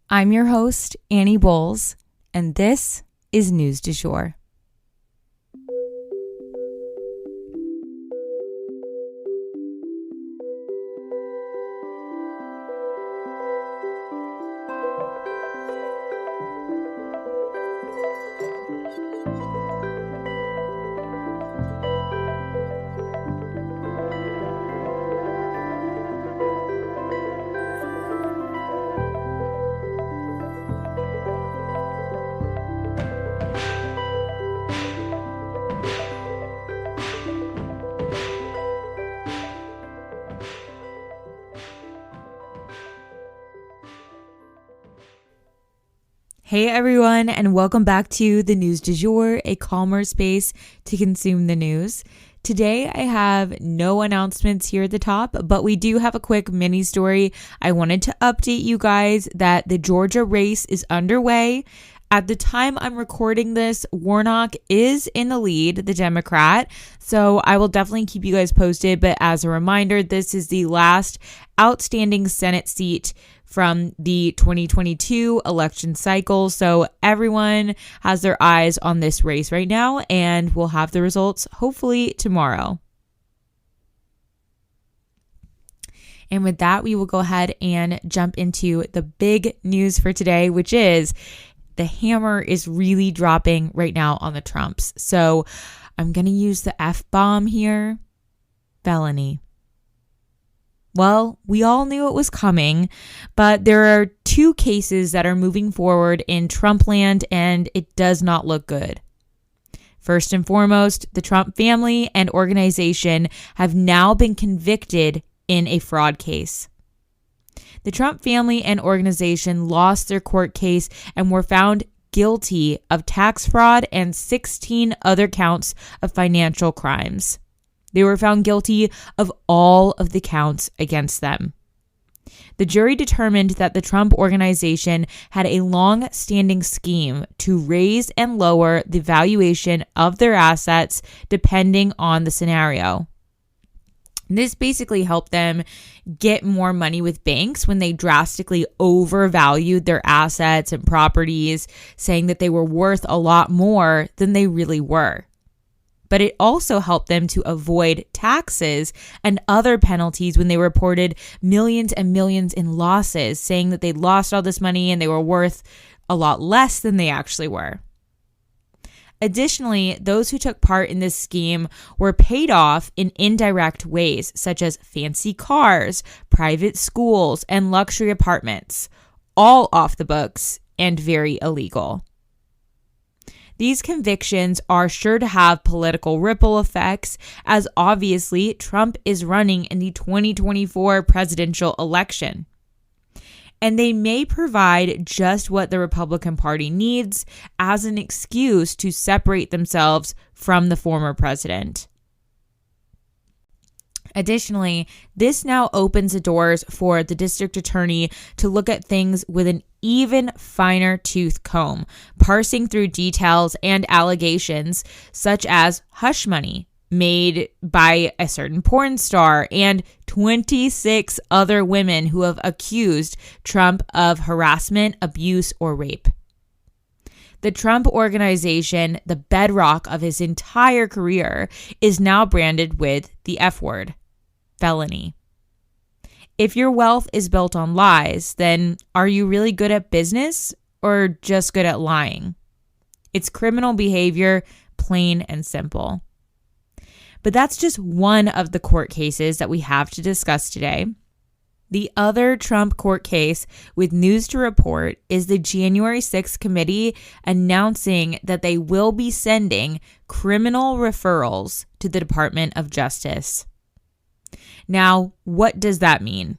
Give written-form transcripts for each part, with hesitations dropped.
I'm your host, Annie Bowles, and this is News du Jour. Hey everyone, and welcome back to the News du Jour, a calmer space to consume the news. Today I have no announcements here at the top, but we do have a quick mini story. I wanted to update you guys that the Georgia race is underway. At the time I'm recording this, Warnock is in the lead, the Democrat, so I will definitely keep you guys posted. But as a reminder, this is the last outstanding Senate seat from the 2022 election cycle. So everyone has their eyes on this race right now, and we'll have the results hopefully tomorrow. And with that, we will go ahead and jump into the big news for today, which is the hammer is really dropping right now on the Trumps. So I'm going to use the F-bomb here. Felony. Well, we all knew it was coming, but there are two cases that are moving forward in Trump land, and it does not look good. First and foremost, the Trump family and organization have now been convicted in a fraud case. The Trump family and organization lost their court case and were found guilty of tax fraud and 16 other counts of financial crimes. They were found guilty of all of the counts against them. The jury determined that the Trump organization had a long-standing scheme to raise and lower the valuation of their assets depending on the scenario. This basically helped them get more money with banks when they drastically overvalued their assets and properties, saying that they were worth a lot more than they really were. But it also helped them to avoid taxes and other penalties when they reported millions and millions in losses, saying that they lost all this money and they were worth a lot less than they actually were. Additionally, those who took part in this scheme were paid off in indirect ways, such as fancy cars, private schools, and luxury apartments, all off the books and very illegal. These convictions are sure to have political ripple effects, as obviously Trump is running in the 2024 presidential election. And they may provide just what the Republican Party needs as an excuse to separate themselves from the former president. Additionally, this now opens the doors for the district attorney to look at things with an even finer tooth comb, parsing through details and allegations such as hush money made by a certain porn star and 26 other women who have accused Trump of harassment, abuse, or rape. The Trump organization, the bedrock of his entire career, is now branded with the F word. Felony. If your wealth is built on lies, then are you really good at business or just good at lying? It's criminal behavior, plain and simple. But that's just one of the court cases that we have to discuss today. The other Trump court case with news to report is the January 6th committee announcing that they will be sending criminal referrals to the Department of Justice. Now, what does that mean?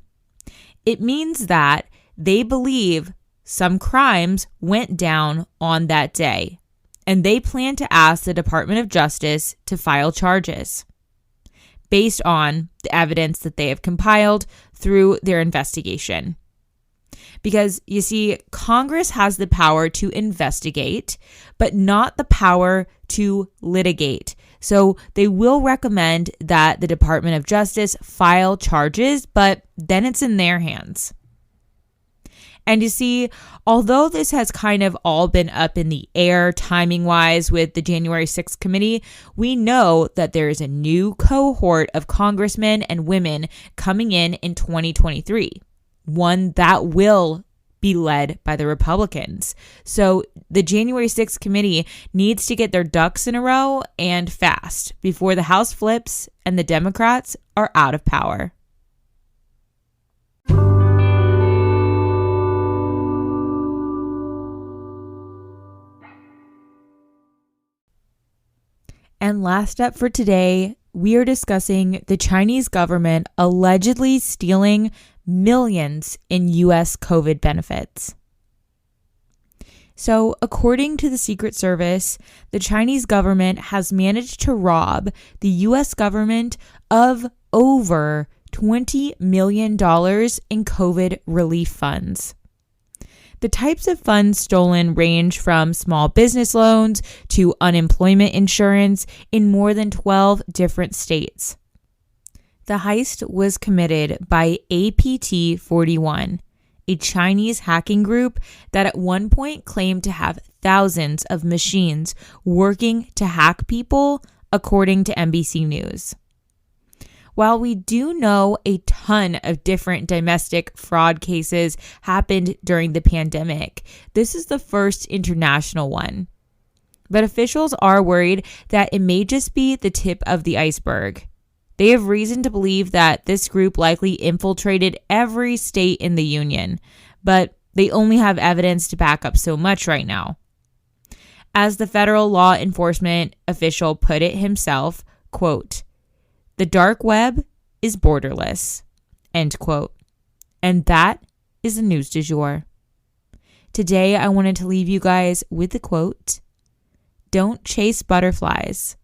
It means that they believe some crimes went down on that day, and they plan to ask the Department of Justice to file charges based on the evidence that they have compiled through their investigation. Because, you see, Congress has the power to investigate, but not the power to litigate. So they will recommend that the Department of Justice file charges, but then it's in their hands. And you see, although this has kind of all been up in the air timing-wise with the January 6th committee, we know that there is a new cohort of congressmen and women coming in 2023, one that will be led by the Republicans. So the January 6th committee needs to get their ducks in a row and fast before the House flips and the Democrats are out of power. And last up for today, we are discussing the Chinese government allegedly stealing millions in U.S. COVID benefits. So, according to the Secret Service, the Chinese government has managed to rob the U.S. government of over $20 million in COVID relief funds. The types of funds stolen range from small business loans to unemployment insurance in more than 12 different states. The heist was committed by APT-41, a Chinese hacking group that at one point claimed to have thousands of machines working to hack people, according to NBC News. While we do know a ton of different domestic fraud cases happened during the pandemic, this is the first international one. But officials are worried that it may just be the tip of the iceberg. They have reason to believe that this group likely infiltrated every state in the union, but they only have evidence to back up so much right now. As the federal law enforcement official put it himself, quote, "The dark web is borderless," end quote. And that is the news du jour. Today, I wanted to leave you guys with the quote, "Don't chase butterflies.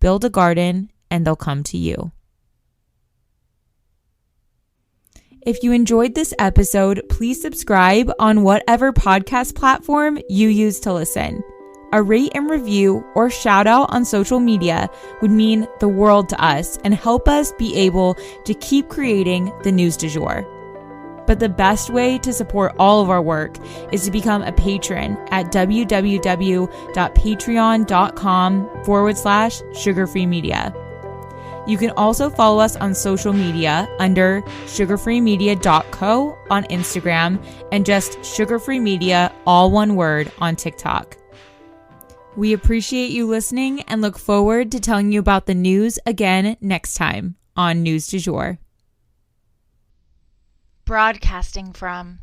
Build a garden and they'll come to you." If you enjoyed this episode, please subscribe on whatever podcast platform you use to listen. A rate and review or shout out on social media would mean the world to us and help us be able to keep creating the news du jour. But the best way to support all of our work is to become a patron at www.patreon.com/sugarfreemedia. You can also follow us on social media under sugarfreemedia.co on Instagram and just sugarfreemedia, all one word, on TikTok. We appreciate you listening and look forward to telling you about the news again next time on News du Jour. Broadcasting from